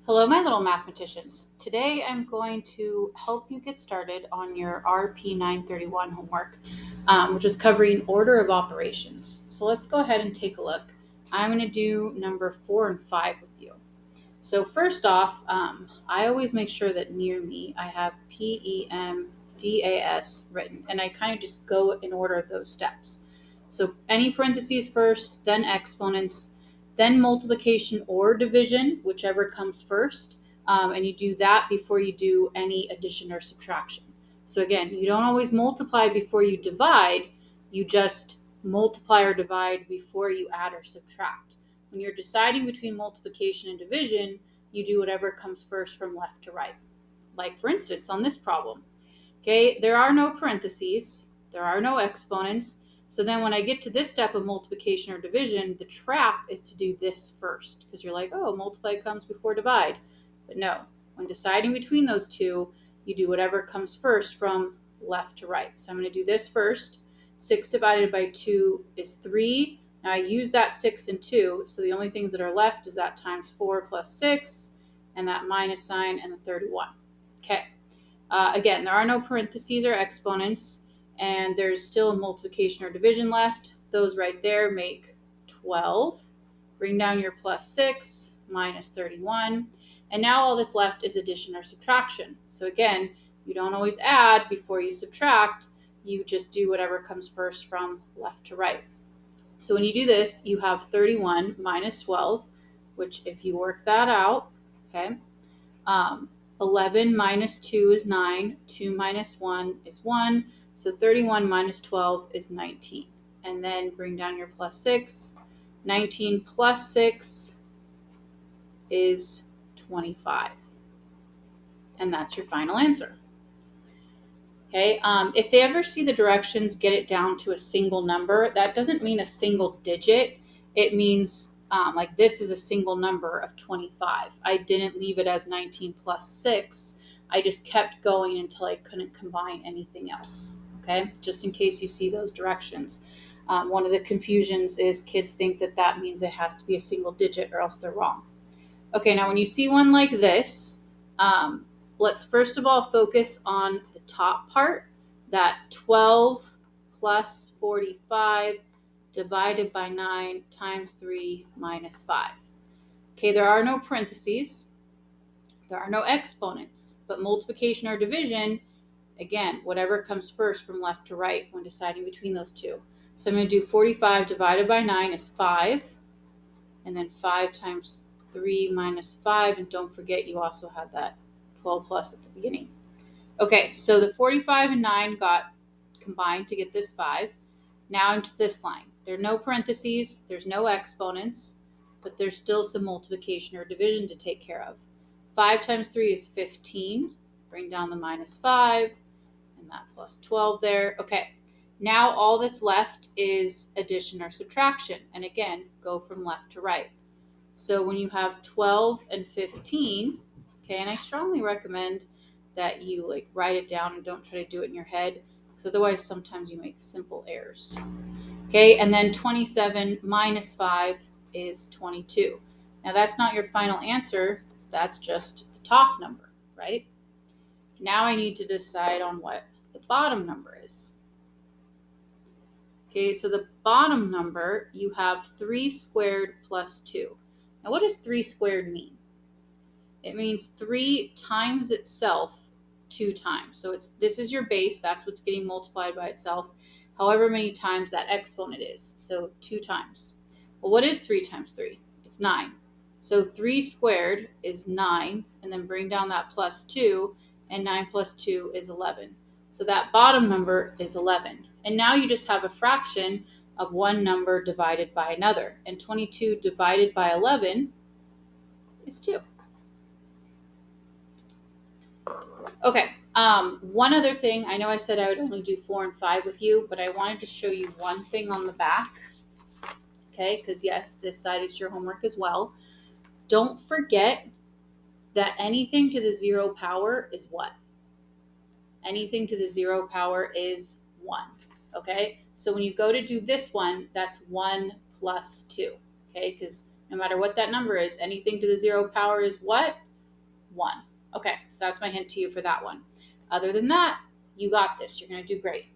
Hello, my little mathematicians. Today I'm going to help you get started on your RP-931 homework, which is covering order of operations. So let's go ahead and take a look. I'm going to do number 4 and 5 with you. So first off, I always make sure that near me I have PEMDAS written, and I kind of just go in order of those steps. So any parentheses first, then exponents, then multiplication or division, whichever comes first, and you do that before you do any addition or subtraction. So again, you don't always multiply before you divide, you just multiply or divide before you add or subtract. When you're deciding between multiplication and division, you do whatever comes first from left to right. Like for instance, on this problem, okay, there are no parentheses, there are no exponents. So then when I get to this step of multiplication or division, the trap is to do this first because you're like, oh, multiply comes before divide. But no, when deciding between those two, you do whatever comes first from left to right. So I'm going to do this first. 6 divided by 2 is 3. Now I use that 6 and 2, so the only things that are left is that times 4 plus 6, and that minus sign, and the 31. Okay. Again, there are no parentheses or exponents, and there's still a multiplication or division left. Those right there make 12. Bring down your plus 6, minus 31. And now all that's left is addition or subtraction. So again, you don't always add before you subtract. You just do whatever comes first from left to right. So when you do this, you have 31 minus 12, which if you work that out, okay, 11 minus 2 is 9, 2 minus 1 is 1, so 31 minus 12 is 19. And then bring down your plus 6. 19 plus 6 is 25. And that's your final answer. Okay, if they ever see the directions get it down to a single number, that doesn't mean a single digit. It means like this is a single number of 25. I didn't leave it as 19 plus 6. I just kept going until I couldn't combine anything else. Okay, just in case you see those directions. One of the confusions is kids think that that means it has to be a single digit or else they're wrong. Okay, now when you see one like this, let's first of all focus on the top part, that 12 plus 45 divided by 9 times 3 minus 5. Okay, there are no parentheses, there are no exponents, but multiplication or division, again, whatever comes first from left to right when deciding between those two. So I'm going to do 45 divided by 9 is 5, and then 5 times 3 minus 5, and don't forget you also had that 12 plus at the beginning. Okay, so the 45 and 9 got combined to get this 5. Now into this line. There are no parentheses, there's no exponents, but there's still some multiplication or division to take care of. 5 times 3 is 15. Bring down the minus 5, and that plus 12 there. Okay, now all that's left is addition or subtraction. And again, go from left to right. So when you have 12 and 15, okay, and I strongly recommend that you like write it down and don't try to do it in your head, because otherwise sometimes you make simple errors. Okay, and then 27 minus 5 is 22. Now that's not your final answer, that's just the top number, right? Now I need to decide on what the bottom number is. Okay, so the bottom number, you have 3 squared plus 2. Now, what does 3 squared mean? It means 3 times itself 2 times. So this is your base. That's what's getting multiplied by itself, however many times that exponent is. So 2 times. Well, what is 3 times 3? It's 9. So 3 squared is 9, and then bring down that plus 2, and 9 plus 2 is 11. So that bottom number is 11. And now you just have a fraction of one number divided by another. And 22 divided by 11 is 2. Okay, one other thing. I know I said I would only do 4 and 5 with you, but I wanted to show you one thing on the back. Okay, because yes, this side is your homework as well. Don't forget that anything to the 0 power is what? Anything to the 0 power is 1. Okay, so when you go to do this one, that's 1 plus 2. Okay, because no matter what that number is, anything to the 0 power is what? 1. Okay, so that's my hint to you for that one. Other than that, you got this. You're going to do great.